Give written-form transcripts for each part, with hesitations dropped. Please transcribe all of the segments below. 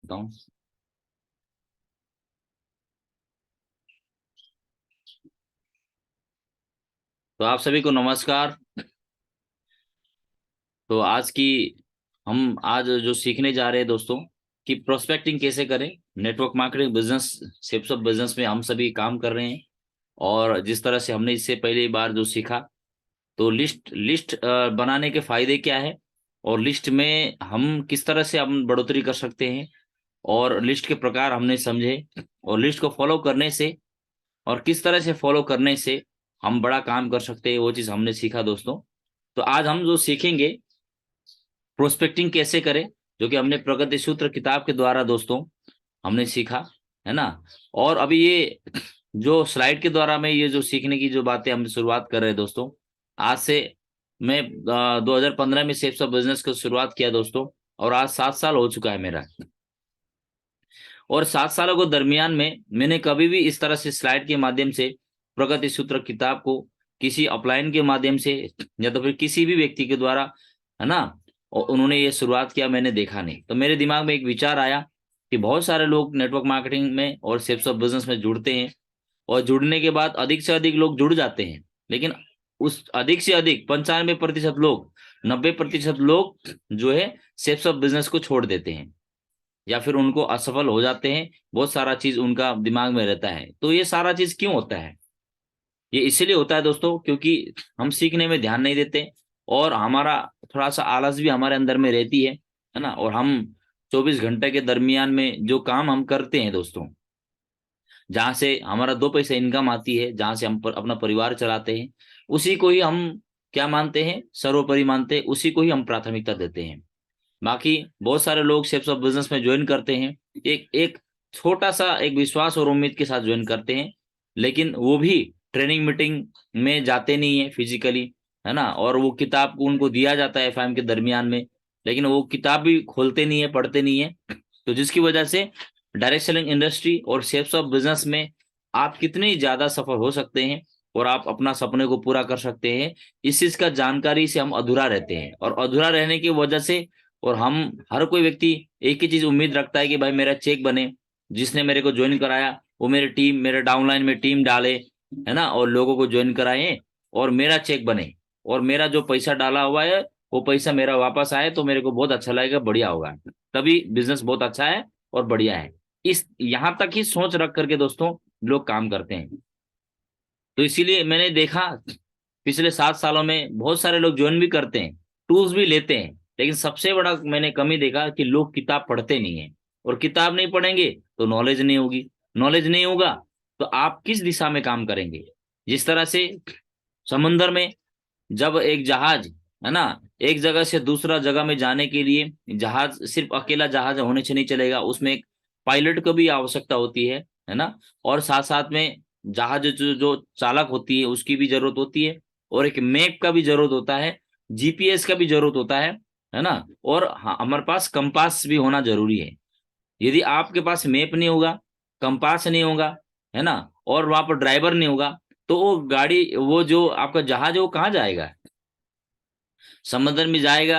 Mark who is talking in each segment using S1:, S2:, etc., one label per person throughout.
S1: बताऊं। तो आप सभी को नमस्कार। तो आज जो सीखने जा रहे हैं दोस्तों कि प्रोस्पेक्टिंग कैसे करें। Network marketing business, shapes of business में हम सभी काम कर रहे हैं। और जिस तरह से हमने इससे पहली बार जो सीखा, तो लिस्ट लिस्ट बनाने के फायदे क्या है, और लिस्ट में हम किस तरह से हम बढ़ोतरी कर सकते हैं, और लिस्ट के प्रकार हमने समझे, और लिस्ट को फॉलो करने से और किस तरह से फॉलो करने से हम बड़ा काम कर सकते हैं, वो चीज हमने सीखा दोस्तों। तो आज हम जो सीखेंगे प्रोस्पेक्टिंग कैसे करें, जो कि हमने प्रगति सूत्र किताब के द्वारा दोस्तों हमने सीखा, है ना। और अभी ये जो स्लाइड के द्वारा में ये जो सीखने की जो बातें हम शुरुआत कर रहे हैं दोस्तों, आज से मैं 2015 में शेप्स ऑफ बिजनेस को शुरुआत किया दोस्तों, और आज 7 साल हो चुका है मेरा। और 7 सालों के दरमियान में मैंने कभी भी इस तरह से स्लाइड के माध्यम से प्रगति सूत्र किताब को किसी अपलाइन के माध्यम से या तो फिर किसी भी व्यक्ति के द्वारा, है ना, और उन्होंने ये शुरुआत किया, मैंने देखा नहीं। तो मेरे दिमाग में एक विचार आया कि बहुत सारे लोग नेटवर्क मार्केटिंग में और शेप्स ऑफ बिजनेस में जुड़ते हैं, और जुड़ने के बाद अधिक से अधिक लोग जुड़ जाते हैं, लेकिन उस अधिक से अधिक 95% लोग, 90% लोग जो है शेप्स ऑफ बिजनेस को छोड़ देते हैं, या फिर उनको असफल हो जाते हैं। बहुत सारा चीज उनका दिमाग में रहता है। तो ये सारा चीज क्यों होता है? ये इसीलिए होता है दोस्तों क्योंकि हम सीखने में ध्यान नहीं देते, और हमारा थोड़ा सा आलस भी हमारे अंदर में रहती है ना। और हम 24 घंटे के दरमियान में जो काम हम करते हैं दोस्तों, जहाँ से हमारा 2 पैसे इनकम आती है, जहाँ से हम अपना परिवार चलाते हैं, उसी को ही हम क्या मानते हैं, सर्वोपरि मानते हैं, उसी को ही हम प्राथमिकता देते हैं। बाकी बहुत सारे लोग शेप्स ऑफ बिजनेस में ज्वाइन करते हैं, एक एक छोटा सा एक विश्वास और उम्मीद के साथ ज्वाइन करते हैं, लेकिन वो भी ट्रेनिंग मीटिंग में जाते नहीं है फिजिकली, है ना। और वो किताब को उनको दिया जाता है एफआईएम के दरमियान में, लेकिन वो किताब भी खोलते नहीं है, पढ़ते नहीं है। तो जिसकी वजह से डायरेक्ट सेलिंग इंडस्ट्री और शेप्स ऑफ बिजनेस में आप कितनी ज्यादा सफल हो सकते हैं, और आप अपना सपने को पूरा कर सकते हैं, इस चीज का जानकारी से हम अधूरा रहते हैं। और अधूरा रहने की वजह से, और हम हर कोई व्यक्ति एक ही चीज उम्मीद रखता है कि भाई मेरा चेक बने, जिसने मेरे को ज्वाइन कराया वो मेरे डाउनलाइन में टीम डाले, है ना, और लोगों को ज्वाइन कराए, और मेरा चेक बने, और मेरा जो पैसा डाला हुआ है वो पैसा मेरा वापस आए, तो मेरे को बहुत अच्छा लगेगा, बढ़िया होगा, तभी बिजनेस बहुत अच्छा है और बढ़िया है। इस यहां तक ही सोच रख करके दोस्तों लोग काम करते हैं। तो इसीलिए मैंने देखा पिछले 7 सालों में बहुत सारे लोग ज्वाइन भी करते हैं, टूल्स भी लेते हैं, लेकिन सबसे बड़ा मैंने कमी देखा कि लोग किताब पढ़ते नहीं है। और किताब नहीं पढ़ेंगे तो नॉलेज नहीं होगी, नॉलेज नहीं होगा तो आप किस दिशा में काम करेंगे। जिस तरह से समुंदर में जब एक जहाज, है ना, एक जगह से दूसरा जगह में जाने के लिए, जहाज सिर्फ अकेला जहाज होने से नहीं चलेगा, उसमें एक पायलट को भी आवश्यकता होती है ना। और साथ साथ में जहाज जो चालक होती है उसकी भी जरूरत होती है, और एक मैप का भी जरूरत होता है, जीपीएस का भी जरूरत होता है ना। और हाँ, हमारे पास कंपास भी होना जरूरी है। यदि आपके पास मैप नहीं होगा, कंपास नहीं होगा, है ना, और वहां पर ड्राइवर नहीं होगा, तो वो गाड़ी, वो जो आपका जहाज है वो कहाँ जाएगा? समुद्र में जाएगा,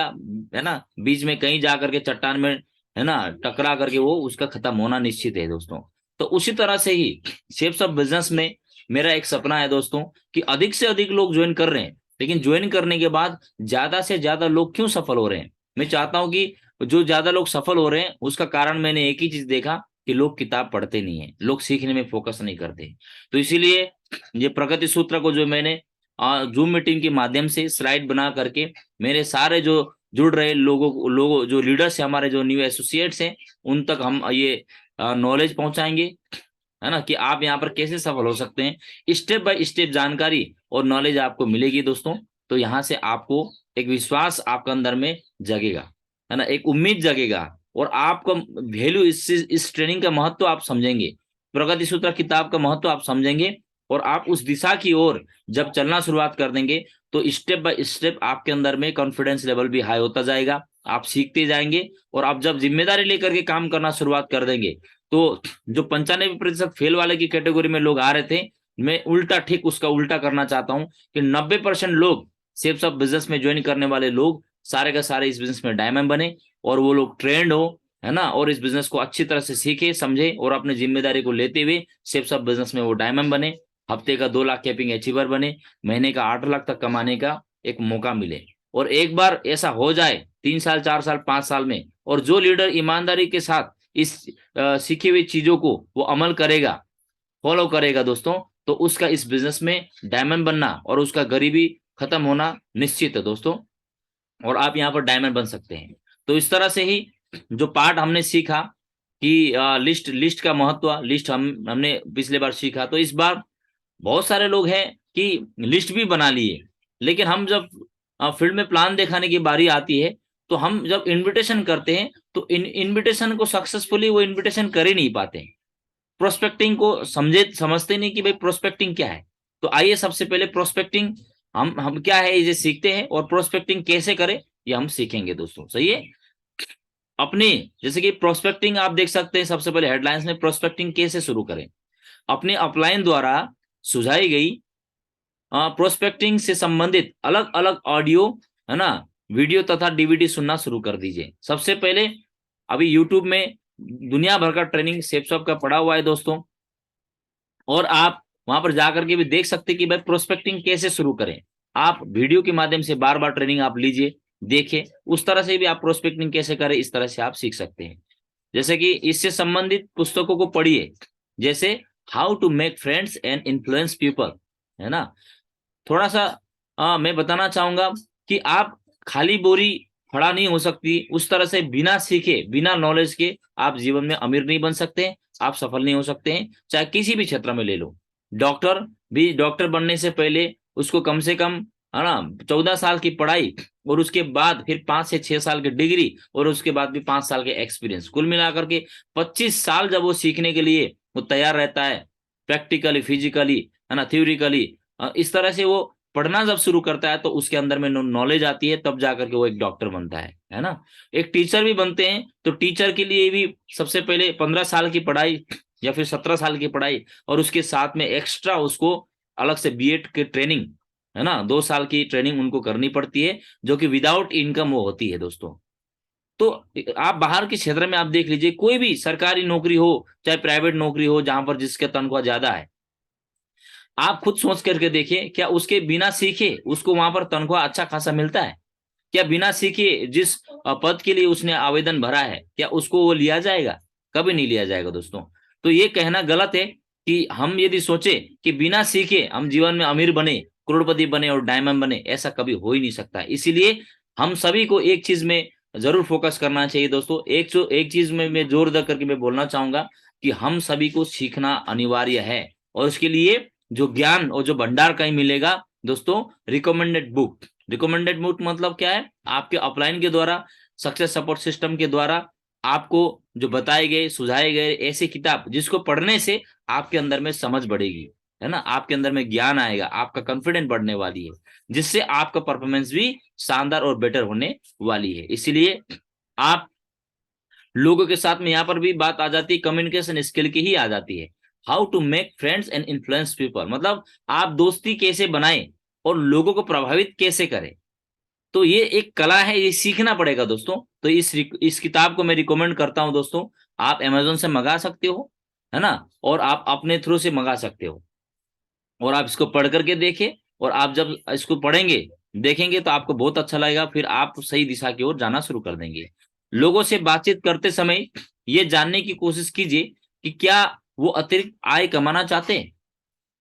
S1: है ना, बीच में कहीं जा करके चट्टान में, है ना, टकरा करके वो उसका खत्म होना निश्चित है दोस्तों। तो उसी तरह से ही शेप्स ऑफ बिजनेस में मेरा एक सपना है दोस्तों कि अधिक से अधिक लोग ज्वाइन कर रहे हैं, लेकिन ज्वाइन करने के बाद ज्यादा से ज्यादा लोग क्यों सफल हो रहे हैं? मैं चाहता हूं कि जो ज्यादा लोग सफल हो रहे हैं उसका कारण मैंने एक ही चीज देखा कि लोग किताब पढ़ते नहीं है, लोग सीखने में फोकस नहीं करते। तो इसीलिए ये प्रगति सूत्र को जो मैंने जूम मीटिंग के माध्यम से स्लाइड बना करके मेरे सारे जो जुड़ रहे लोगों जो लीडर्स हैं, हमारे जो न्यू एसोसिएट्स हैं, उन तक हम ये नॉलेज पहुंचाएंगे, है ना, कि आप यहाँ पर कैसे सफल हो सकते हैं। स्टेप बाय स्टेप जानकारी और नॉलेज आपको मिलेगी दोस्तों। तो यहाँ से आपको एक विश्वास आपके अंदर में जगेगा, है ना, एक उम्मीद जगेगा, और आपको वैल्यू इस ट्रेनिंग का महत्व आप समझेंगे, प्रगति सूत्र किताब का महत्व आप समझेंगे, और आप उस दिशा की ओर जब चलना शुरुआत कर देंगे तो स्टेप बाय स्टेप आपके अंदर में कॉन्फिडेंस लेवल भी हाई होता जाएगा, आप सीखते जाएंगे। और आप जब जिम्मेदारी लेकर के काम करना शुरुआत कर देंगे, तो जो 95% फेल वाले की कैटेगरी में लोग आ रहे थे, मैं उल्टा, ठीक उसका उल्टा करना चाहता हूं कि 90% लोग शेप्स ऑफ बिजनेस में ज्वाइन करने वाले लोग सारे का सारे इस बिजनेस में डायमंड बने, और वो लोग ट्रेंड हो, है ना, और इस बिजनेस को अच्छी तरह से सीखे समझे और अपनी जिम्मेदारी को लेते हुए शेप्स ऑफ बिजनेस में वो डायमंड बने, हफ्ते का 2 लाख कैपिंग अचीवर बने, महीने का 8 लाख तक कमाने का एक मौका मिले। और एक बार ऐसा हो जाए 3 साल 4 साल 5 साल में, और जो लीडर ईमानदारी के साथ इस सीखी हुई चीजों को वो अमल करेगा, फॉलो करेगा दोस्तों, तो उसका इस बिजनेस में डायमंड बनना और उसका गरीबी खत्म होना निश्चित है दोस्तों। और आप यहाँ पर डायमंड बन सकते हैं। तो इस तरह से ही जो पार्ट हमने सीखा कि लिस्ट लिस्ट का महत्व, लिस्ट हमने पिछले बार सीखा, तो इस बार बहुत सारे लोग हैं कि लिस्ट भी बना लिए, लेकिन हम जब फील्ड में प्लान दिखाने की बारी आती है, तो हम जब इनविटेशन करते हैं तो इनविटेशन को सक्सेसफुली वो इनविटेशन कर ही नहीं पाते। प्रोस्पेक्टिंग को समझते नहीं कि भाई प्रोस्पेक्टिंग क्या है। तो आइए सबसे पहले प्रोस्पेक्टिंग हम क्या है ये सीखते हैं, और प्रोस्पेक्टिंग कैसे करें ये हम सीखेंगे दोस्तों। सही है। अपने जैसे कि प्रोस्पेक्टिंग आप देख सकते हैं, सबसे पहले हेडलाइंस में प्रोस्पेक्टिंग कैसे शुरू करें। अपने अपलाइन द्वारा सुझाई गई प्रोस्पेक्टिंग से संबंधित अलग अलग ऑडियो, है ना, वीडियो तथा डीवीडी सुनना शुरू कर दीजिए। सबसे पहले अभी यूट्यूब में दुनिया भर का ट्रेनिंग सेप्सॉप का पड़ा हुआ है दोस्तों, और आप वहां पर जाकर के भी देख सकते हैं कि भाई प्रोस्पेक्टिंग कैसे शुरू करें। आप वीडियो के माध्यम से बार बार ट्रेनिंग आप लीजिए, देखिए, उस तरह से भी आप प्रोस्पेक्टिंग कैसे करें इस तरह से आप सीख सकते हैं। जैसे कि इससे संबंधित पुस्तकों को पढ़िए, जैसे how to make friends and influence people, है ना। थोड़ा सा मैं बताना चाहूंगा कि आप खाली बोरी खड़ा नहीं हो सकती, उस तरह से बिना सीखे बिना नॉलेज के आप जीवन में अमीर नहीं बन सकते, आप सफल नहीं हो सकते हैं, चाहे किसी भी क्षेत्र में ले लो। डॉक्टर भी डॉक्टर बनने से पहले उसको कम से कम, है ना, 14 साल की पढ़ाई, और उसके बाद फिर 5 से 6 साल की डिग्री, और उसके बाद भी 5 साल के एक्सपीरियंस, कुल मिलाकर के 25 साल जब वो सीखने के लिए वो तैयार रहता है, प्रैक्टिकली फिजिकली, है ना, थ्योरिकली। इस तरह से वो पढ़ना जब शुरू करता है तो उसके अंदर में नॉलेज आती है, तब जाकर के वो एक डॉक्टर बनता है ना। एक टीचर भी बनते हैं, तो टीचर के लिए भी सबसे पहले 15 साल की पढ़ाई या फिर 17 साल की पढ़ाई, और उसके साथ में एक्स्ट्रा उसको अलग से बीएड की ट्रेनिंग, है ना, 2 साल की ट्रेनिंग उनको करनी पड़ती है, जो कि विदाउट इनकम वो होती है दोस्तों। तो आप बाहर के क्षेत्र में आप देख लीजिए, कोई भी सरकारी नौकरी हो चाहे प्राइवेट नौकरी हो, जहां पर जिसका तनख्वाह ज्यादा है, आप खुद सोच करके देखिए, क्या उसके बिना सीखे उसको वहां पर तनख्वाह अच्छा खासा मिलता है? क्या बिना सीखे जिस पद के लिए उसने आवेदन भरा है, क्या उसको वो लिया जाएगा? कभी नहीं लिया जाएगा दोस्तों। तो ये कहना गलत है कि हम यदि सोचे कि बिना सीखे हम जीवन में अमीर बने, करोड़पति बने और डायमंड बने, ऐसा कभी हो ही नहीं सकता। इसीलिए हम सभी को एक चीज में जरूर फोकस करना चाहिए दोस्तों। एक चीज में मैं जोर दे करके मैं बोलना चाहूंगा कि हम सभी को सीखना अनिवार्य है, और उसके लिए जो ज्ञान और जो भंडार कहीं मिलेगा दोस्तों, रिकमेंडेड बुक। रिकमेंडेड बुक मतलब क्या है? आपके अपलाइन के द्वारा, सक्सेस सपोर्ट सिस्टम के द्वारा आपको जो बताए गए सुझाए गए ऐसे किताब, जिसको पढ़ने से आपके अंदर में समझ बढ़ेगी, है ना, आपके अंदर में ज्ञान आएगा, आपका कॉन्फिडेंस बढ़ने वाली है, जिससे आपका परफॉर्मेंस भी शानदार और बेटर होने वाली है। इसीलिए आप लोगों के साथ में यहाँ पर भी बात आ जाती है, कम्युनिकेशन स्किल की ही आ जाती है। How to make friends and influence people, मतलब आप दोस्ती कैसे बनाएं और लोगों को प्रभावित कैसे करें। तो ये एक कला है, ये सीखना पड़ेगा दोस्तों। तो इस किताब को मैं रिकमेंड करता हूं दोस्तों। आप अमेजोन से मंगा सकते हो, है ना, और आप अपने थ्रू से मंगा सकते हो, और आप इसको पढ़ करके देखें, और आप जब इसको पढ़ेंगे देखेंगे तो आपको बहुत अच्छा लगेगा, फिर आप सही दिशा की ओर जाना शुरू कर देंगे। लोगों से बातचीत करते समय ये जानने की कोशिश कीजिए कि क्या वो अतिरिक्त आय कमाना चाहते हैं,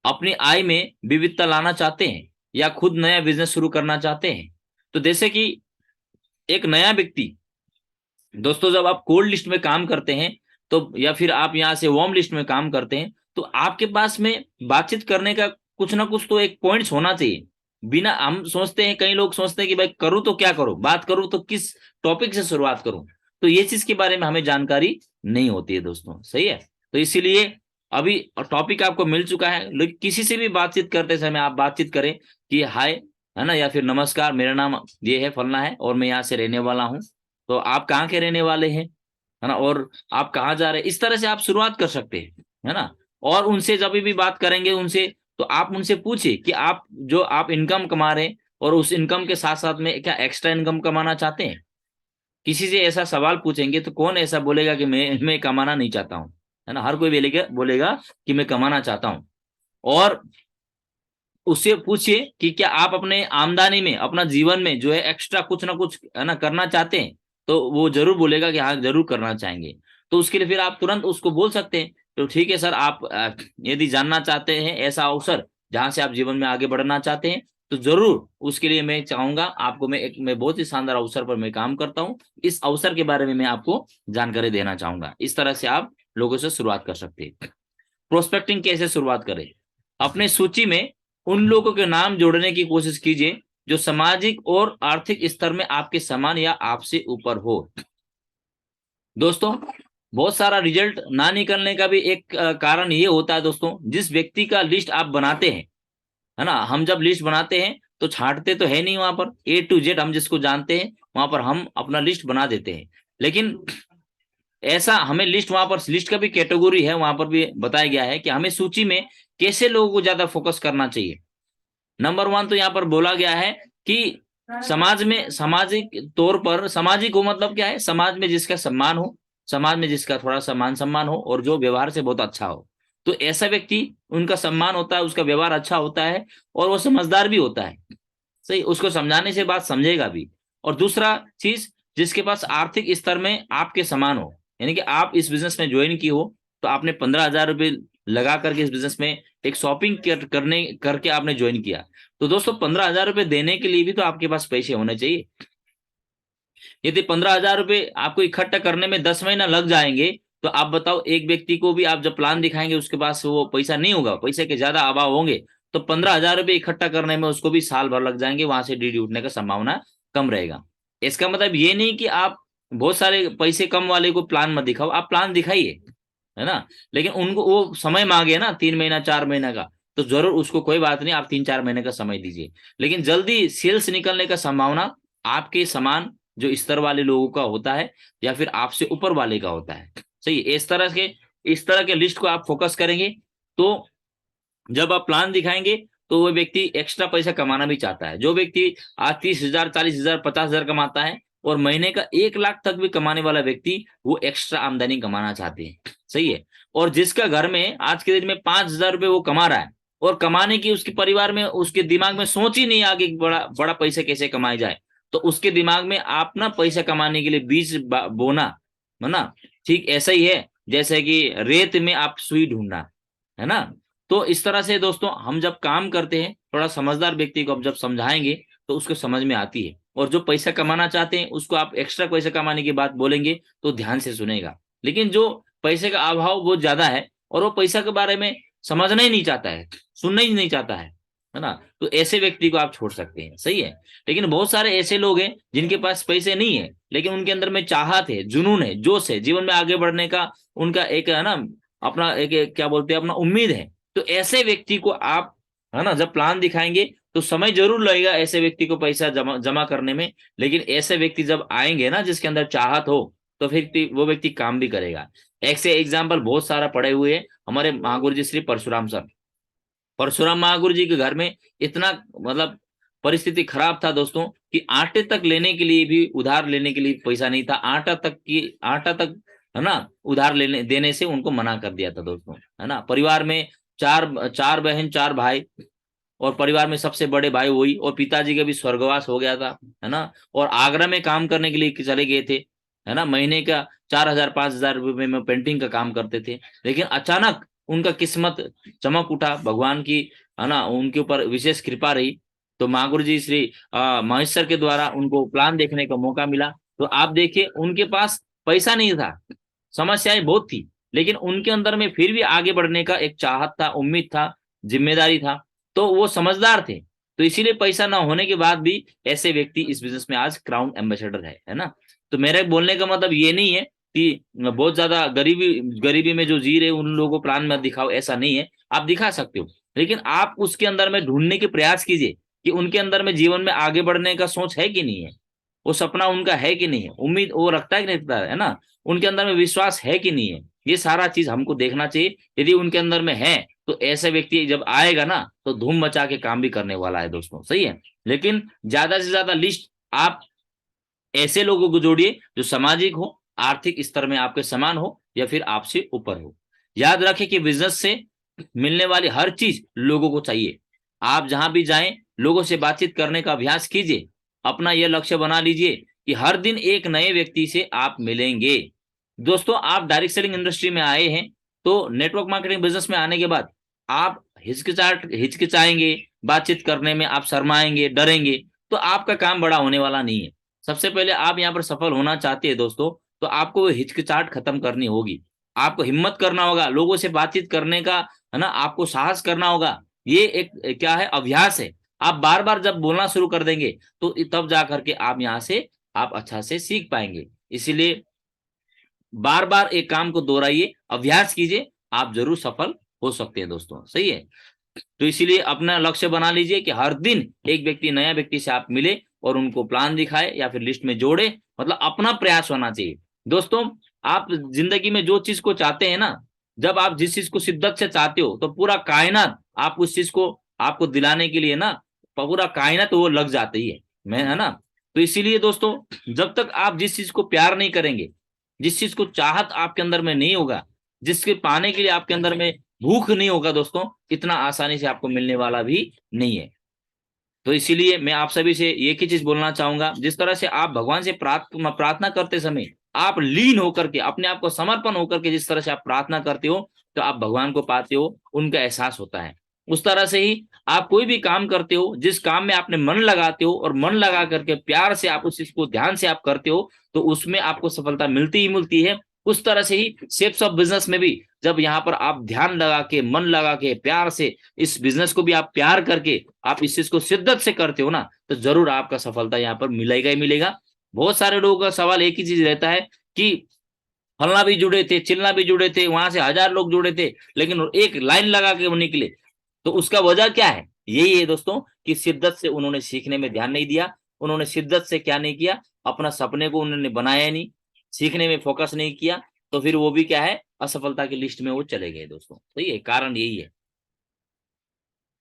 S1: अपनी आय में विविधता लाना चाहते हैं, या खुद नया बिजनेस शुरू करना चाहते हैं। तो जैसे कि एक नया व्यक्ति दोस्तों, जब आप कोल्ड लिस्ट में काम करते हैं, तो या फिर आप यहाँ से वार्म लिस्ट में काम करते हैं, तो आपके पास में बातचीत करने का कुछ ना कुछ तो एक पॉइंट्स होना चाहिए। बिना, हम सोचते हैं, कई लोग सोचते हैं कि भाई करूँ तो क्या करूँ, बात करूँ तो किस टॉपिक से शुरुआत करूँ, तो ये चीज के बारे में हमें जानकारी नहीं होती है दोस्तों। सही है। तो इसीलिए अभी टॉपिक आपको मिल चुका है, लेकिन किसी से भी बातचीत करते समय आप बातचीत करें कि हाय, है ना, या फिर नमस्कार, मेरा नाम ये है, फलना है, और मैं यहाँ से रहने वाला हूँ, तो आप कहाँ के रहने वाले हैं, है ना, और आप कहाँ जा रहे हैं, इस तरह से आप शुरुआत कर सकते हैं, है ना। और उनसे जब भी बात करेंगे उनसे, तो आप उनसे पूछिए कि आप जो आप इनकम कमा रहे हैं, और उस इनकम के साथ साथ में क्या एक्स्ट्रा इनकम कमाना चाहते हैं, किसी से ऐसा सवाल पूछेंगे तो कौन ऐसा बोलेगा कि मैं कमाना नहीं चाहता हूँ, है ना। हर कोई बोलेगा बोलेगा कि मैं कमाना चाहता हूँ। और उससे पूछिए कि क्या आप अपने आमदनी में, अपना जीवन में जो है एक्स्ट्रा कुछ ना कुछ, है ना, करना चाहते हैं, तो वो जरूर बोलेगा कि हाँ जरूर करना चाहेंगे। तो उसके लिए फिर आप तुरंत उसको बोल सकते हैं, तो ठीक है सर, आप यदि जानना चाहते हैं ऐसा अवसर जहां से आप जीवन में आगे बढ़ना चाहते हैं, तो जरूर उसके लिए मैं चाहूंगा आपको, मैं बहुत ही शानदार अवसर पर मैं काम करता हूँ, इस अवसर के बारे में मैं आपको जानकारी देना चाहूंगा। इस तरह से आप लोगों से शुरुआत कर सकते हैं। प्रोस्पेक्टिंग कैसे शुरुआत करें? अपने सूची में उन लोगों के नाम जोड़ने की कोशिश कीजिए जो सामाजिक और आर्थिक स्तर में आपके समान या आपसे ऊपर हो। दोस्तों, बहुत सारा रिजल्ट ना निकलने का भी एक कारण ये होता है दोस्तों, जिस व्यक्ति का लिस्ट आप बनाते हैं, है ना, हम जब लिस्ट बनाते हैं तो छांटते तो है नहीं, वहां पर A to Z हम जिसको जानते हैं वहां पर हम अपना लिस्ट बना देते हैं। लेकिन ऐसा हमें लिस्ट, वहां पर लिस्ट का भी कैटेगरी है, वहां पर भी बताया गया है कि हमें सूची में कैसे लोगों को ज्यादा फोकस करना चाहिए। नंबर 1 तो यहाँ पर बोला गया है कि समाज में, सामाजिक तौर पर, सामाजिक हो मतलब क्या है, समाज में जिसका सम्मान हो, समाज में जिसका थोड़ा सा मान सम्मान हो और जो व्यवहार से बहुत अच्छा हो, तो ऐसा व्यक्ति, उनका सम्मान होता है, उसका व्यवहार अच्छा होता है और वो समझदार भी होता है। सही, उसको समझाने से बात समझेगा भी। और दूसरा चीज, जिसके पास आर्थिक स्तर में आपके समान हो, यानी कि आप इस बिजनेस में ज्वाइन की हो तो आपने 15,000 रुपये लगा करके इस बिजनेस में एक शॉपिंग करने करके आपने ज्वाइन किया, तो दोस्तों 15,000 रुपये देने के लिए भी तो आपके पास पैसे होने चाहिए। यदि 15,000 रुपये आपको इकट्ठा करने में 10 महीना लग जाएंगे, तो आप बताओ, एक व्यक्ति को भी आप जब प्लान दिखाएंगे उसके पास वो पैसा नहीं होगा, पैसे के ज्यादा अभाव होंगे, तो 15,000 रुपये इकट्ठा करने में उसको भी साल भर लग जाएंगे, वहां से डीडी उठने का संभावना कम रहेगा। इसका मतलब ये नहीं कि आप बहुत सारे पैसे कम वाले को प्लान मत दिखाओ, आप प्लान दिखाइए, है ना। लेकिन उनको वो समय मांगे ना 3 महीना 4 महीना का, तो जरूर उसको कोई बात नहीं, आप 3-4 महीने का समय दीजिए। लेकिन जल्दी सेल्स निकलने का संभावना आपके समान जो स्तर वाले लोगों का होता है या फिर आपसे ऊपर वाले का होता है। सही है, इस तरह के लिस्ट को आप फोकस करेंगे, तो जब आप प्लान दिखाएंगे तो वो व्यक्ति एक्स्ट्रा पैसा कमाना भी चाहता है। जो व्यक्ति आज 30,000, 40,000, 50,000 कमाता है और महीने का 1 लाख तक भी कमाने वाला व्यक्ति, वो एक्स्ट्रा आमदनी कमाना चाहते हैं। सही है। और जिसका घर में आज के दिन में 5,000 रुपये वो कमा रहा है और कमाने की उसके परिवार में, उसके दिमाग में सोच ही नहीं आगे बड़ा बड़ा पैसा कैसे कमाया जाए, तो उसके दिमाग में आप ना पैसा कमाने के लिए बीज बोना, है ना, ठीक ऐसा ही है जैसे कि रेत में आप सुई ढूंढना, है ना। तो इस तरह से दोस्तों, हम जब काम करते हैं, थोड़ा समझदार व्यक्ति को हम जब समझाएंगे तो उसको समझ में आती है। और जो पैसा कमाना चाहते हैं उसको आप एक्स्ट्रा पैसा कमाने की बात बोलेंगे तो ध्यान से सुनेगा। लेकिन जो पैसे का अभाव बहुत ज्यादा है और वो पैसा के बारे में समझना ही नहीं चाहता है, सुनना ही नहीं चाहता है ना, तो ऐसे व्यक्ति को आप छोड़ सकते हैं। सही है। लेकिन बहुत सारे ऐसे लोग हैं जिनके पास पैसे नहीं है, लेकिन उनके अंदर में चाहत है, जुनून है, जोश है, जीवन में आगे बढ़ने का उनका एक, है ना, अपना एक क्या बोलते हैं, अपना उम्मीद है। तो ऐसे व्यक्ति को आप, है ना, जब प्लान दिखाएंगे तो समय जरूर लगेगा ऐसे व्यक्ति को पैसा जमा जमा करने में, लेकिन ऐसे व्यक्ति जब आएंगे ना जिसके अंदर चाहत हो, तो फिर वो व्यक्ति काम भी करेगा। एक से एग्जाम्पल बहुत सारा पड़े हुए हैं, हमारे महागुरु जी श्री परशुराम सर। परशुराम महागुरु जी के घर में इतना, मतलब परिस्थिति खराब था दोस्तों, कि आटे तक लेने के लिए भी, उधार लेने के लिए पैसा नहीं था, आटा तक, है ना, उधार लेने देने से उनको मना कर दिया था दोस्तों, है ना। परिवार में चार चार बहन 4 भाई, और परिवार में सबसे बड़े भाई वही, और पिताजी का भी स्वर्गवास हो गया था, है ना। और आगरा में काम करने के लिए चले गए थे, है ना, महीने का 4,000 5,000 रुपये में पेंटिंग का काम करते थे। लेकिन अचानक उनका किस्मत चमक उठा, भगवान की, है ना, उनके ऊपर विशेष कृपा रही, तो महागुरु जी श्री महेश्वर के द्वारा उनको प्लान देखने का मौका मिला। तो आप देखिए, उनके पास पैसा नहीं था, समस्याएं बहुत थी, लेकिन उनके अंदर में फिर भी आगे बढ़ने का एक चाहत था, उम्मीद था, जिम्मेदारी था, तो वो समझदार थे। तो इसीलिए पैसा ना होने के बाद भी ऐसे व्यक्ति इस बिजनेस में आज क्राउन एम्बेसडर है ना। तो मेरे बोलने का मतलब ये नहीं है कि बहुत ज्यादा गरीबी गरीबी में जो जी रहे उन लोगों को प्लान में दिखाओ, ऐसा नहीं है। आप दिखा सकते हो, लेकिन आप उसके अंदर में ढूंढने के प्रयास कीजिए कि उनके अंदर में जीवन में आगे बढ़ने का सोच है कि नहीं है, वो सपना उनका है कि नहीं है, उम्मीद वो रखता है कि नहीं रखता है ना, उनके अंदर में विश्वास है कि नहीं है, ये सारा चीज हमको देखना चाहिए। यदि उनके अंदर में है तो ऐसे व्यक्ति जब आएगा ना तो धूम मचा के काम भी करने वाला है दोस्तों। सही है। लेकिन ज्यादा से ज्यादा लिस्ट आप ऐसे लोगों को जोड़िए जो सामाजिक हो, आर्थिक स्तर में आपके समान हो या फिर आपसे ऊपर हो। याद रखें कि बिजनेस से मिलने वाली हर चीज लोगों को चाहिए। आप जहां भी जाएं, लोगों से बातचीत करने का अभ्यास कीजिए। अपना यह लक्ष्य बना लीजिए कि हर दिन एक नए व्यक्ति से आप मिलेंगे। दोस्तों, आप डायरेक्ट सेलिंग इंडस्ट्री में आए हैं, तो नेटवर्क मार्केटिंग बिजनेस में आने के बाद आप हिचकिचाएंगे, बातचीत करने में आप शर्माएंगे, डरेंगे, तो आपका काम बड़ा होने वाला नहीं है। सबसे पहले आप यहाँ पर सफल होना चाहते हैं दोस्तों, तो आपको वो हिचकिचाहट खत्म करनी होगी। आपको हिम्मत करना होगा, लोगों से बातचीत करने का, है ना, आपको साहस करना होगा। ये एक क्या है, अभ्यास है। आप बार बार जब बोलना शुरू कर देंगे तो तब जा करके आप यहाँ से आप अच्छा से सीख पाएंगे। इसीलिए बार बार एक काम को दोहराइए, अभ्यास कीजिए, आप जरूर सफल हो सकते हैं दोस्तों। सही है। तो इसीलिए अपना लक्ष्य बना लीजिए कि हर दिन एक व्यक्ति, नया व्यक्ति से आप मिले और उनको प्लान दिखाए या फिर लिस्ट में जोड़े। मतलब अपना प्रयास होना चाहिए दोस्तों। आप जिंदगी में जो चीज को चाहते हैं ना, जब आप जिस चीज को शिद्दत से चाहते हो तो पूरा कायनात आप उस चीज को आपको दिलाने के लिए ना, पूरा कायनात वो लग जाती है ना। तो इसीलिए दोस्तों, जब तक आप जिस चीज को प्यार नहीं करेंगे, जिस चीज को चाहत आपके अंदर में नहीं होगा, जिसके पाने के लिए आपके अंदर में भूख नहीं होगा दोस्तों, इतना आसानी से आपको मिलने वाला भी नहीं है। तो इसीलिए मैं आप सभी से एक ही चीज बोलना चाहूंगा, जिस तरह से आप भगवान से प्रार्थना करते समय आप लीन होकर के, अपने आप को समर्पण होकर के जिस तरह से आप प्रार्थना करते हो, तो आप भगवान को पाते हो, उनका एहसास होता है। उस तरह से ही आप कोई भी काम करते हो, जिस काम में आपने मन लगाते हो और मन लगा करके प्यार से आप उस चीज को ध्यान से आप करते हो, तो उसमें आपको सफलता मिलती ही मिलती है। उस तरह से ही शेप्स ऑफ बिजनेस में भी, जब यहाँ पर आप ध्यान लगा के, मन लगा के, प्यार से इस बिजनेस को भी आप प्यार करके आप इस चीज को शिद्दत से करते हो ना, तो जरूर आपका सफलता यहाँ पर मिलेगा ही मिलेगा। बहुत सारे लोगों का सवाल एक ही चीज रहता है कि फलना भी जुड़े थे, चिलना भी जुड़े थे, वहां से 1000 लोग जुड़े थे, लेकिन एक लाइन लगा के वो निकले। तो उसका वजह क्या है? यही है दोस्तों कि शिद्दत से उन्होंने सीखने में ध्यान नहीं दिया। उन्होंने शिद्दत से क्या नहीं किया, अपना सपने को उन्होंने बनाया नहीं, सीखने में फोकस नहीं किया, तो फिर वो भी क्या है, असफलता की लिस्ट में वो चले गए दोस्तों। सही है, कारण यही है।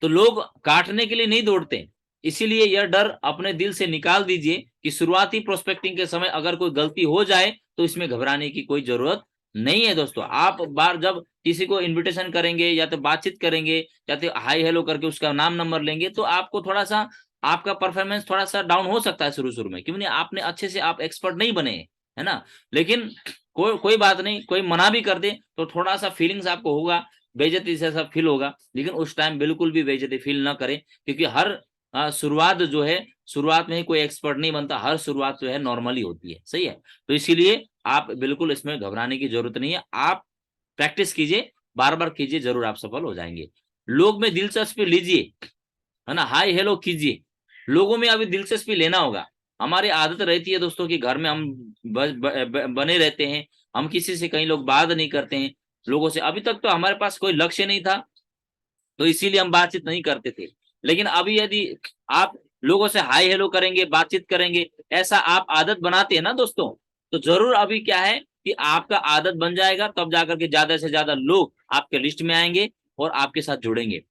S1: तो लोग काटने के लिए नहीं दौड़ते, इसीलिए यह डर अपने दिल से निकाल दीजिए कि शुरुआती प्रोस्पेक्टिंग के समय अगर कोई गलती हो जाए तो इसमें घबराने की कोई जरूरत नहीं है दोस्तों। आप बार जब किसी को इनविटेशन करेंगे या तो बातचीत करेंगे या तो हाई हेलो करके उसका नाम नंबर लेंगे, तो आपको थोड़ा सा, आपका परफॉर्मेंस थोड़ा सा डाउन हो सकता है शुरू शुरू में, क्योंकि आपने अच्छे से, आप एक्सपर्ट नहीं बने, है ना। लेकिन कोई बात नहीं, कोई मना भी कर दे तो थोड़ा सा फीलिंग्स आपको होगा, बेइज्जती से सब फील होगा, लेकिन उस टाइम बिल्कुल भी बेइज्जती फील ना करें, क्योंकि हर शुरुआत जो है, शुरुआत में ही कोई एक्सपर्ट नहीं बनता, हर शुरुआत जो है नॉर्मली होती है। सही है। तो इसीलिए आप बिल्कुल इसमें घबराने की जरूरत नहीं है। आप प्रैक्टिस कीजिए, बार बार कीजिए, जरूर आप सफल हो जाएंगे। लोग में दिलचस्पी लीजिए, है ना, हाय हेलो कीजिए। लोगों में अभी दिलचस्पी लेना होगा। हमारी आदत रहती है दोस्तों कि घर में हम बने रहते हैं, हम किसी से, कई लोग बात नहीं करते हैं लोगों से। अभी तक तो हमारे पास कोई लक्ष्य नहीं था, तो इसीलिए हम बातचीत नहीं करते थे। लेकिन अभी यदि आप लोगों से हाय हेलो करेंगे, बातचीत करेंगे, ऐसा आप आदत बनाते हैं ना दोस्तों, तो जरूर अभी क्या है कि आपका आदत बन जाएगा, तब जाकर के ज्यादा से ज्यादा लोग आपके लिस्ट में आएंगे और आपके साथ जुड़ेंगे।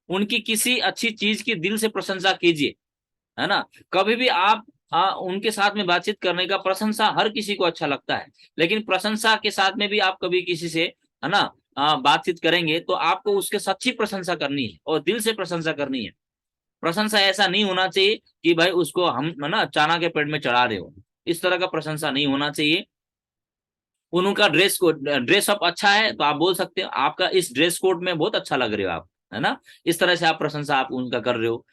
S1: उनकी किसी अच्छी चीज की दिल से प्रशंसा कीजिए, है ना। कभी भी आप उनके साथ में बातचीत करने का, प्रशंसा हर किसी को अच्छा लगता है, लेकिन प्रशंसा के साथ में भी आप कभी किसी से, है ना, बातचीत करेंगे तो आपको उसके सच्ची प्रशंसा करनी है और दिल से प्रशंसा करनी है। प्रशंसा ऐसा नहीं होना चाहिए कि भाई उसको हम, है ना, चाना के पेड़ में चढ़ा रहे हो, इस तरह का प्रशंसा नहीं होना चाहिए। उनका ड्रेस कोड, ड्रेस अप अच्छा है तो आप बोल सकते हो आपका इस ड्रेस कोड में बहुत अच्छा लग रहे हो आप, है ना। इस तरह से आप प्रशंसा आप उनका कर रहे हो,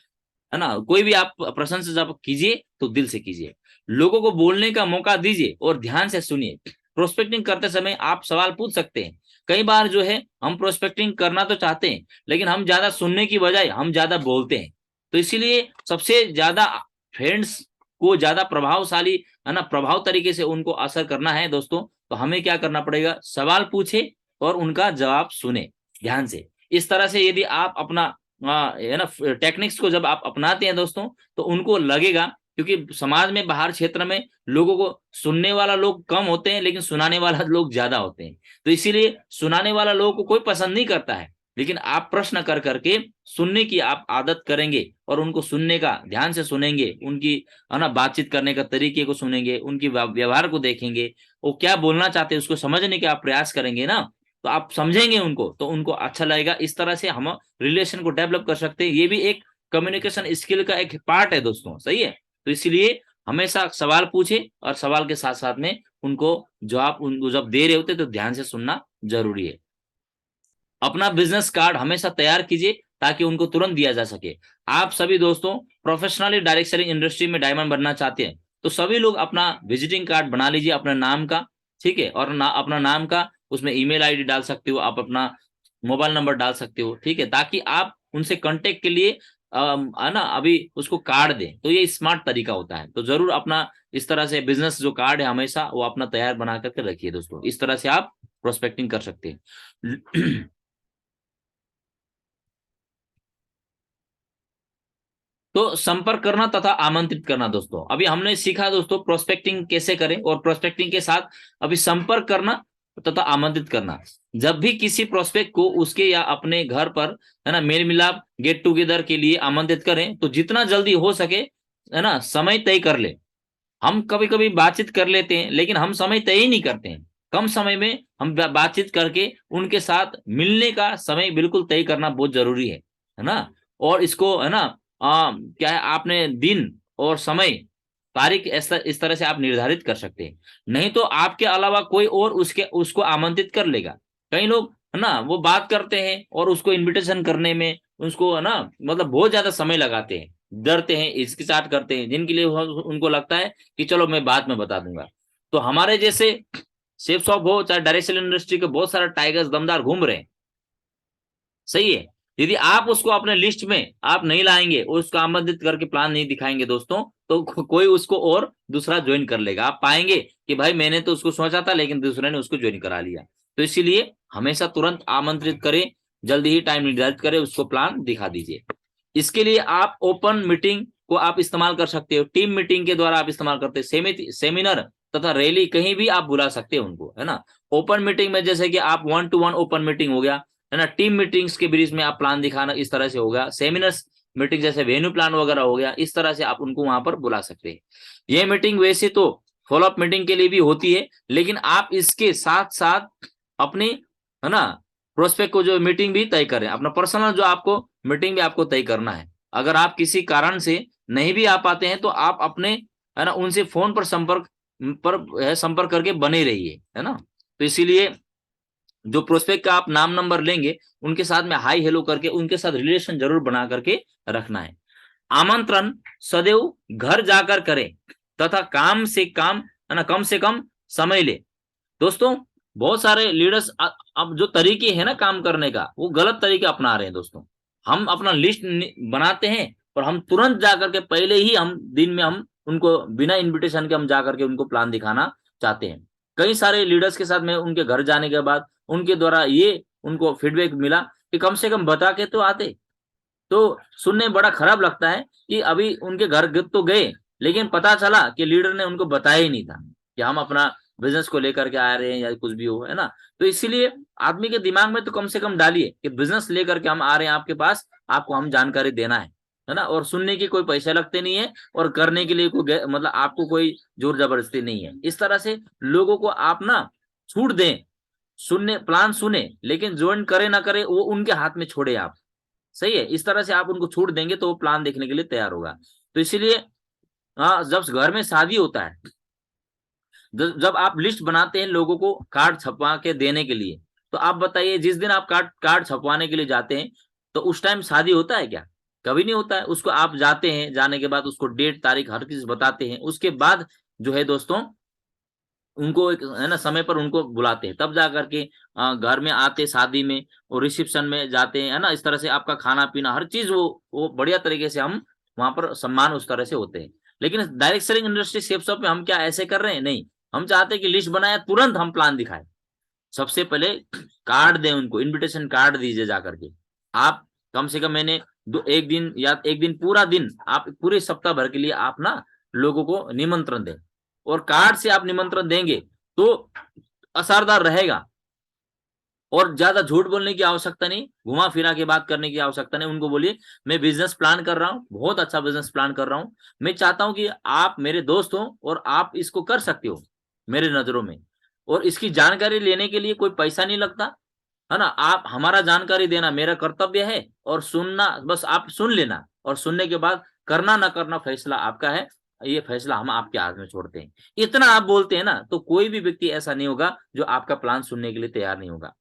S1: है ना। कोई भी आप प्रशंसा जब कीजिए तो दिल से कीजिए, लोगों को बोलने का मौका दीजिए और ध्यान से सुनिए। प्रोस्पेक्टिंग करते समय आप सवाल पूछ सकते हैं। कई बार जो है हम प्रोस्पेक्टिंग करना तो चाहते हैं, लेकिन हम ज्यादा सुनने की बजाय हम ज्यादा बोलते हैं। तो इसीलिए सबसे ज्यादा फ्रेंड्स को ज्यादा प्रभावशाली, है ना, प्रभाव तरीके से उनको असर करना है दोस्तों, तो हमें क्या करना पड़ेगा, सवाल पूछे और उनका जवाब सुने ध्यान से। इस तरह से यदि आप अपना, है ना, टेक्निक्स को जब आप अपनाते हैं दोस्तों, तो उनको लगेगा, क्योंकि समाज में, बाहर क्षेत्र में लोगों को सुनने वाला लोग कम होते हैं, लेकिन सुनाने वाला लोग ज्यादा होते हैं। तो इसीलिए सुनाने वाला लोगों को कोई पसंद नहीं करता है, लेकिन आप प्रश्न कर करके सुनने की आप आदत करेंगे और उनको सुनने का, ध्यान से सुनेंगे, उनकी है ना बातचीत करने का तरीके को सुनेंगे, उनकी व्यवहार को देखेंगे, वो क्या बोलना चाहते हैं उसको समझने के आप प्रयास करेंगे ना, तो आप समझेंगे उनको, तो उनको अच्छा लगेगा। इस तरह से हम रिलेशन को डेवलप कर सकते हैं। ये भी एक कम्युनिकेशन स्किल का एक पार्ट है दोस्तों, सही है। तो इसलिए हमेशा सवाल पूछे और सवाल के साथ साथ में उनको जवाब उनको जब दे रहे होते तो ध्यान से सुनना जरूरी है। अपना बिजनेस कार्ड हमेशा तैयार कीजिए ताकि उनको तुरंत दिया जा सके। आप सभी दोस्तों प्रोफेशनली डायरेक्ट सेलिंग इंडस्ट्री में डायमंड बनना चाहते हैं तो सभी लोग अपना विजिटिंग कार्ड बना लीजिए अपने नाम का, ठीक है, और अपना नाम का उसमें ईमेल आईडी डाल सकते हो, आप अपना मोबाइल नंबर डाल सकते हो, ठीक है, ताकि आप उनसे कांटेक्ट के लिए है ना अभी उसको कार्ड दें। तो ये स्मार्ट तरीका होता है। तो जरूर अपना इस तरह से बिजनेस जो कार्ड है हमेशा वो अपना तैयार बना करके रखिए दोस्तों। इस तरह से आप प्रोस्पेक्टिंग कर सकते हैं। तो संपर्क करना तथा आमंत्रित करना दोस्तों, अभी हमने सीखा दोस्तों प्रोस्पेक्टिंग कैसे करें, और प्रोस्पेक्टिंग के साथ अभी संपर्क करना तथा आमंत्रित करना। जब भी किसी प्रोस्पेक्ट को उसके या अपने घर पर है ना मेल मिलाप गेट टुगेदर के लिए आमंत्रित करें तो जितना जल्दी हो सके है ना समय तय कर ले। हम कभी कभी बातचीत कर लेते हैं लेकिन हम समय तय ही नहीं करते हैं। कम समय में हम बातचीत करके उनके साथ मिलने का समय बिल्कुल तय करना बहुत जरूरी है ना। और इसको है ना क्या है आपने दिन और समय तारीख ऐसा इस तरह से आप निर्धारित कर सकते हैं। नहीं तो आपके अलावा कोई और उसके उसको आमंत्रित कर लेगा। कई लोग है ना वो बात करते हैं और उसको इनविटेशन करने में उसको है ना मतलब बहुत ज्यादा समय लगाते हैं, डरते हैं, हिचकिचाहट करते हैं, जिनके लिए उनको लगता है कि चलो मैं बाद में बता दूंगा। तो हमारे जैसे सेफ शॉप हो चाहे डायरेक्ट सेल इंडस्ट्री के बहुत सारे टाइगर्स दमदार घूम रहे हैं, सही है। यदि आप उसको अपने लिस्ट में आप नहीं लाएंगे और उसको आमंत्रित करके प्लान नहीं दिखाएंगे दोस्तों तो कोई उसको और दूसरा ज्वाइन कर लेगा। आप पाएंगे कि भाई मैंने तो उसको सोचा था लेकिन दूसरे ने उसको ज्वाइन करा लिया। तो इसीलिए हमेशा तुरंत आमंत्रित करें, जल्दी ही टाइम निर्धारित करें, उसको प्लान दिखा दीजिए। इसके लिए आप ओपन मीटिंग को आप इस्तेमाल कर सकते हो, टीम मीटिंग के द्वारा आप इस्तेमाल करते हैं, सेमिनार तथा रैली कहीं भी आप बुला सकते हो उनको, है ना। ओपन मीटिंग में जैसे कि आप 1-to-1 ओपन मीटिंग हो गया, है ना, टीम मीटिंग्स के बीच में आप प्लान दिखाना इस तरह से होगा, सेमिनार्स मीटिंग जैसे वेन्यू प्लान वगैरह हो गया, इस तरह से आप उनको वहां पर बुला सकते हैं। ये मीटिंग वैसे तो फॉलोअप मीटिंग के लिए भी होती है लेकिन आप इसके साथ साथ अपनी है ना प्रोस्पेक्ट को जो मीटिंग भी तय करें, अपना पर्सनल जो आपको मीटिंग भी आपको तय करना है। अगर आप किसी कारण से नहीं भी आ पाते हैं तो आप अपने है ना उनसे फोन पर संपर्क करके बने रहिए, है ना। तो इसीलिए जो प्रोस्पेक्ट का आप नाम नंबर लेंगे उनके साथ में हाई हेलो करके उनके साथ रिलेशन जरूर बना करके रखना है। आमंत्रण सदैव घर जाकर करें तथा काम से काम है ना कम से कम समय ले। दोस्तों बहुत सारे लीडर्स अब जो तरीके हैं ना काम करने का वो गलत तरीके अपना रहे हैं दोस्तों। हम अपना लिस्ट बनाते हैं और हम तुरंत जाकर के पहले ही हम दिन में हम उनको बिना इनविटेशन के हम जाकर के उनको प्लान दिखाना चाहते हैं। कई सारे लीडर्स के साथ में उनके घर जाने के बाद उनके द्वारा ये उनको फीडबैक मिला कि कम से कम बता के तो आते। तो सुनने में बड़ा खराब लगता है कि अभी उनके घर तो गए लेकिन पता चला कि लीडर ने उनको बताया ही नहीं था कि हम अपना बिजनेस को लेकर के आ रहे हैं या कुछ भी हो, है ना। तो इसीलिए आदमी के दिमाग में तो कम से कम डालिए कि बिजनेस लेकर के हम आ रहे हैं आपके पास, आपको हम जानकारी देना है ना। और सुनने की कोई पैसे लगते नहीं है और करने के लिए कोई मतलब आपको कोई जोर जबरदस्ती नहीं है। इस तरह से लोगों को आप ना छूट दें, सुनने प्लान सुने लेकिन ज्वाइन करे ना करे वो उनके हाथ में छोड़े आप, सही है। इस तरह से आप उनको छूट देंगे तो वो प्लान देखने के लिए तैयार होगा। तो इसीलिए हाँ जब घर में शादी होता है जब आप लिस्ट बनाते हैं लोगों को कार्ड छपवा के देने के लिए, तो आप बताइए जिस दिन आप कार्ड छपवाने के लिए जाते हैं तो उस टाइम शादी होता है क्या? कभी नहीं होता है। उसको आप जाते हैं, जाने के बाद उसको डेट तारीख हर चीज बताते हैं, उसके बाद जो है दोस्तों उनको एक है ना समय पर उनको बुलाते हैं, तब जा करके घर में आते शादी में और रिसेप्शन में जाते हैं, है ना। इस तरह से आपका खाना पीना हर चीज वो बढ़िया तरीके से हम वहां पर सम्मान उस तरह से होते हैं। लेकिन direct selling industry safe shop में हम क्या ऐसे कर रहे हैं? नहीं, हम चाहते हैं कि लिस्ट बनाया तुरंत हम प्लान दिखाए। सबसे पहले कार्ड दें उनको, इनविटेशन कार्ड दीजिए जाकर के। आप कम से कम मैंने एक दिन या एक दिन पूरा दिन आप पूरे सप्ताह भर के लिए आप ना लोगों को निमंत्रण दें और कार्ड से आप निमंत्रण देंगे तो असरदार रहेगा। और ज्यादा झूठ बोलने की आवश्यकता नहीं, घुमा फिरा के बात करने की आवश्यकता नहीं। उनको बोलिए मैं बिजनेस प्लान कर रहा हूँ, बहुत अच्छा बिजनेस प्लान कर रहा हूँ, मैं चाहता हूँ कि आप मेरे दोस्त हो और आप इसको कर सकते हो मेरे नजरों में, और इसकी जानकारी लेने के लिए कोई पैसा नहीं लगता, है ना। आप हमारा जानकारी देना मेरा कर्तव्य है, और सुनना बस आप सुन लेना, और सुनने के बाद करना ना करना फैसला आपका है, ये फैसला हम आपके हाथ में छोड़ते हैं। इतना आप बोलते हैं ना, तो कोई भी व्यक्ति ऐसा नहीं होगा जो आपका प्लान सुनने के लिए तैयार नहीं होगा,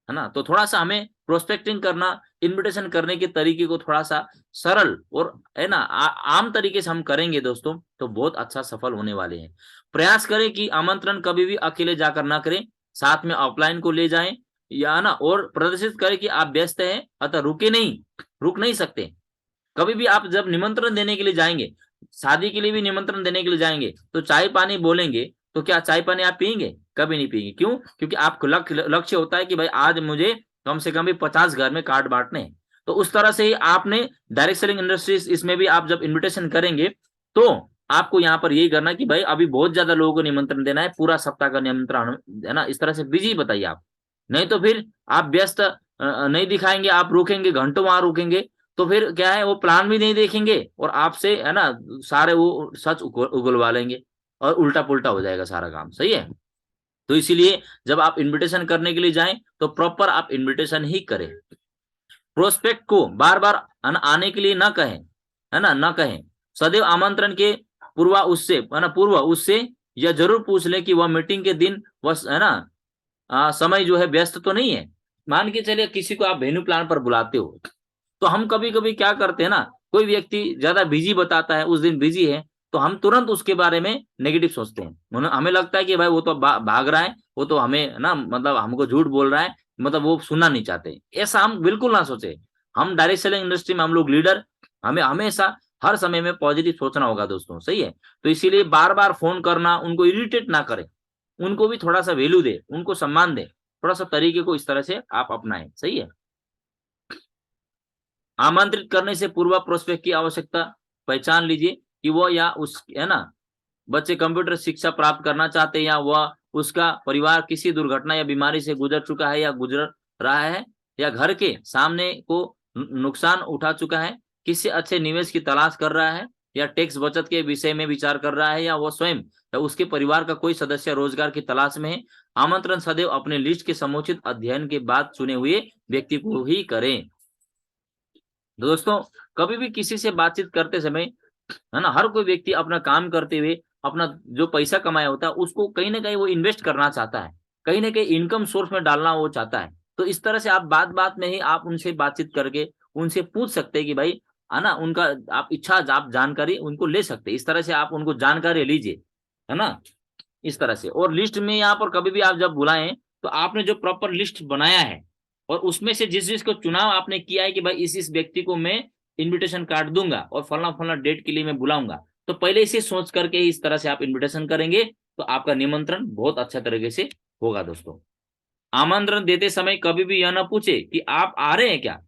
S1: है ना। तो थोड़ा सा हमें प्रोस्पेक्टिंग करना, इनविटेशन करने के तरीके को थोड़ा सा सरल और, है ना, आम तरीके से हम करेंगे दोस्तों, तो बहुत अच्छा सफल होने वाले हैं। प्रयास करें कि आमंत्रण कभी भी अकेले जाकर ना करें, साथ में ऑफलाइन को ले जाएं, या ना, और प्रदर्शित करें कि आप व्यस्त हैं, अतः रुके नहीं, रुक नहीं सकते। कभी भी आप जब निमंत्रण देने के लिए जाएंगे, शादी के लिए भी निमंत्रण देने के लिए जाएंगे, तो चाय पानी बोलेंगे, तो क्या चाय पानी आप पियेंगे? कभी नहीं पियेंगे। क्यों? क्योंकि आपको लक्ष्य होता है कि भाई आज मुझे कम से कम भी 50 घर में कार्ड बांटने हैं। तो उस तरह से ही आपने डायरेक्ट सेलिंग इंडस्ट्रीज, इसमें भी आप जब इन्विटेशन करेंगे, तो आपको यहाँ पर यही करना कि भाई अभी बहुत ज्यादा लोगों को निमंत्रण देना है, पूरा सप्ताह का निमंत्रण, है ना, इस तरह से बिजी बताइए आप। नहीं तो फिर आप व्यस्त नहीं दिखाएंगे, आप रुकेंगे, घंटों वहां रुकेंगे, तो फिर क्या है, वो प्लान भी नहीं देखेंगे, और आपसे, है ना, सारे वो सच उगलवा लेंगे, और उल्टा पुल्टा हो जाएगा सारा काम। सही है। तो इसीलिए जब आप इनविटेशन करने के लिए जाएं, तो प्रॉपर आप इनविटेशन ही करें। प्रोस्पेक्ट को बार बार आने के लिए ना कहें, है ना, ना कहें। सदैव आमंत्रण के पूर्व उससे यह जरूर पूछ ले कि वह मीटिंग के दिन वह, है ना, समय जो है व्यस्त तो नहीं है। मान के चलिए किसी को आप वेन्यू प्लान पर बुलाते हो, तो हम कभी कभी क्या करते हैं ना, कोई व्यक्ति ज्यादा बिजी बताता है, उस दिन बिजी है, तो हम तुरंत उसके बारे में नेगेटिव सोचते हैं। हमें लगता है कि भाई वो तो भाग रहा है, वो तो हमें ना, मतलब हमको झूठ बोल रहा है, मतलब वो सुनना नहीं चाहते। ऐसा हम बिल्कुल ना सोचे। हम डायरेक्ट सेलिंग इंडस्ट्री में हम लोग लीडर, हमें हमेशा हर समय में पॉजिटिव सोचना होगा दोस्तों। सही है। तो इसीलिए बार बार फोन करना, उनको इरिटेट ना करें, उनको भी थोड़ा सा वैल्यू दे, उनको सम्मान दे, थोड़ा सा तरीके को इस तरह से आप अपनाएं। सही है। आमंत्रित करने से पूर्व प्रोस्पेक्ट की आवश्यकता पहचान लीजिए कि वो या उस, है ना, बच्चे कंप्यूटर शिक्षा प्राप्त करना चाहते हैं, या वह उसका परिवार किसी दुर्घटना या बीमारी से गुजर चुका है या गुजर रहा है, या घर के सामने को नुकसान उठा चुका है, किसी अच्छे निवेश की तलाश कर रहा है, या टैक्स बचत के विषय में विचार कर रहा है, या वह स्वयं या उसके परिवार का कोई सदस्य रोजगार की तलाश में है। आमंत्रण सदैव अपने लिस्ट के समुचित अध्ययन के बाद चुने हुए व्यक्ति को ही करें। दोस्तों, कभी भी किसी से बातचीत करते समय, है ना, हर कोई व्यक्ति अपना काम करते हुए अपना जो पैसा कमाया होता है उसको कहीं ना कहीं वो इन्वेस्ट करना चाहता है, कहीं ना कहीं इनकम सोर्स में डालना वो चाहता है। तो इस तरह से आप बात बात में ही आप उनसे बातचीत करके उनसे पूछ सकते हैं कि भाई, है ना, उनका आप इच्छा, आप जानकारी उनको ले सकते हैं। इस तरह से आप उनको जानकारी लीजिए, है ना, इस तरह से। और लिस्ट में यहाँ पर कभी भी आप जब बुलाएं, तो आपने जो प्रॉपर लिस्ट बनाया है, और उसमें से जिस जिसको चुनाव आपने किया है कि भाई इस व्यक्ति को मैं इनविटेशन कार्ड दूंगा और फलना फलना डेट के लिए मैं बुलाऊंगा, तो पहले इसे सोच करके ही इस तरह से आप इनविटेशन करेंगे, तो आपका निमंत्रण बहुत अच्छा तरीके से होगा दोस्तों। आमंत्रण देते समय कभी भी यह ना पूछे कि आप आ रहे हैं क्या,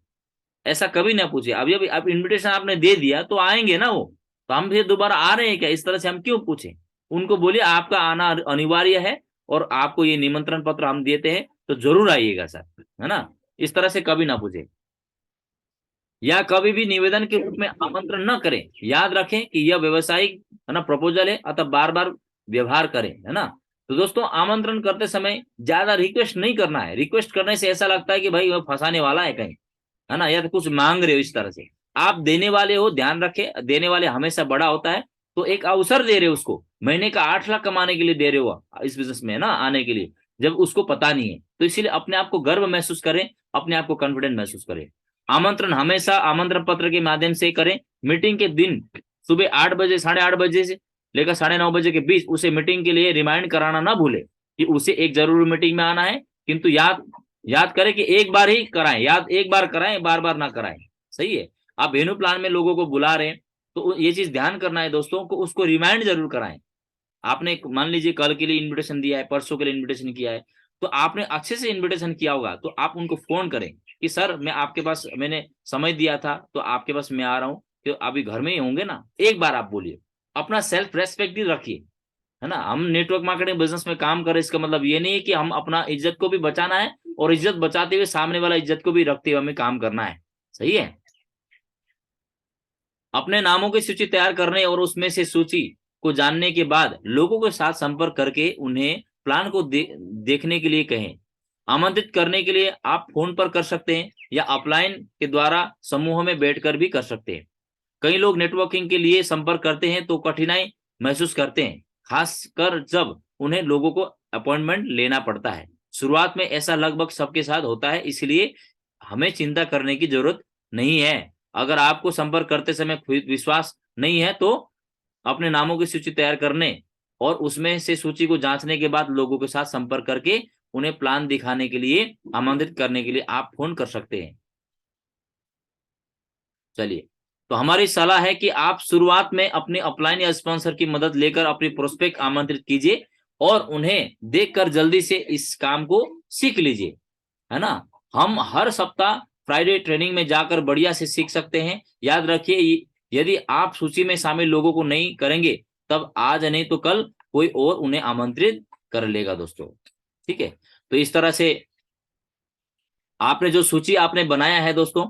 S1: ऐसा कभी ना पूछे। अभी अभी आप इनविटेशन आपने दे दिया तो आएंगे ना वो, तो हम फिर दोबारा आ रहे हैं क्या, इस तरह से हम क्यों पूछें। उनको बोलिए आपका आना अनिवार्य है, और आपको ये निमंत्रण पत्र हम देते हैं, तो जरूर आइएगा सर, है ना। इस तरह से कभी ना पूछे। या कभी भी निवेदन के रूप में आमंत्रण न करें। याद रखें कि यह व्यवसायिक, है ना, प्रपोजल है, अतः बार बार व्यवहार करें, है ना। तो दोस्तों, आमंत्रण करते समय ज्यादा रिक्वेस्ट नहीं करना है। रिक्वेस्ट करने से ऐसा लगता है कि भाई वह फंसाने वाला है कहीं, है ना, या तो कुछ मांग रहे हो। इस तरह से आप देने वाले हो, ध्यान रखें, देने वाले हमेशा बड़ा होता है। तो एक अवसर दे रहे हो उसको, महीने का 8 लाख कमाने के लिए दे रहे हो इस बिजनेस में, है ना, आने के लिए, जब उसको पता नहीं है। तो इसीलिए अपने आप को गर्व महसूस करें, अपने आप को कॉन्फिडेंट महसूस करें। आमंत्रण हमेशा आमंत्रण पत्र के माध्यम से करें। मीटिंग के दिन सुबह 8 बजे, 8:30 से लेकर 9:30 के बीच उसे मीटिंग के लिए रिमाइंड कराना ना भूले कि उसे एक जरूरी मीटिंग में आना है। किंतु याद याद करें कि एक बार ही कराएं, याद एक बार कराएं, बार बार ना कराएं। सही है। आप वेन्यू प्लान में लोगों को बुला रहे हैं, तो ये चीज ध्यान करना है दोस्तों को, उसको रिमाइंड जरूर कराएं। आपने मान लीजिए कल के लिए इन्विटेशन दिया है, परसों के लिए इन्विटेशन किया है, तो आपने अच्छे से इन्विटेशन किया होगा, तो आप उनको फोन करें कि सर मैं आपके पास, मैंने समय दिया था तो आपके पास मैं आ रहा हूँ, तो अभी घर में ही होंगे ना। एक बार आप बोलिए, अपना सेल्फ रेस्पेक्ट रखिए, है ना। हम नेटवर्क मार्केटिंग बिजनेस में काम करें, इसका मतलब ये नहीं है कि हम अपना इज्जत को भी बचाना है और इज्जत बचाते हुए सामने वाला इज्जत को भी रखते हुए हमें काम करना है। सही है। अपने नामों की सूची तैयार करने और उसमें से सूची को जानने के बाद लोगों के साथ संपर्क करके उन्हें प्लान को देखने के लिए कहें। आमंत्रित करने के लिए आप फोन पर कर सकते हैं या ऑफलाइन के द्वारा समूह में बैठकर भी कर सकते हैं। कई लोग नेटवर्किंग के लिए संपर्क करते हैं तो कठिनाई महसूस करते हैं, खासकर जब उन्हें लोगों को अपॉइंटमेंट लेना पड़ता है। शुरुआत में ऐसा लगभग सबके साथ होता है, इसलिए हमें चिंता करने की जरूरत नहीं है। अगर आपको संपर्क करते समय विश्वास नहीं है तो अपने नामों की सूची तैयार करने और उसमें से सूची को जांचने के बाद लोगों के साथ संपर्क करके उन्हें प्लान दिखाने के लिए आमंत्रित करने के लिए आप फोन कर सकते हैं। चलिए, तो हमारी सलाह है कि आप शुरुआत में अपने अपलाइन या स्पॉन्सर की मदद लेकर अपनी प्रोस्पेक्ट आमंत्रित कीजिए और उन्हें देखकर जल्दी से इस काम को सीख लीजिए, है ना। हम हर सप्ताह फ्राइडे ट्रेनिंग में जाकर बढ़िया से सीख सकते हैं। याद रखिए, यदि आप सूची में शामिल लोगों को नहीं करेंगे तब आज नहीं तो कल कोई और उन्हें आमंत्रित कर लेगा दोस्तों। ठीक है, तो इस तरह से आपने जो सूची आपने बनाया है दोस्तों,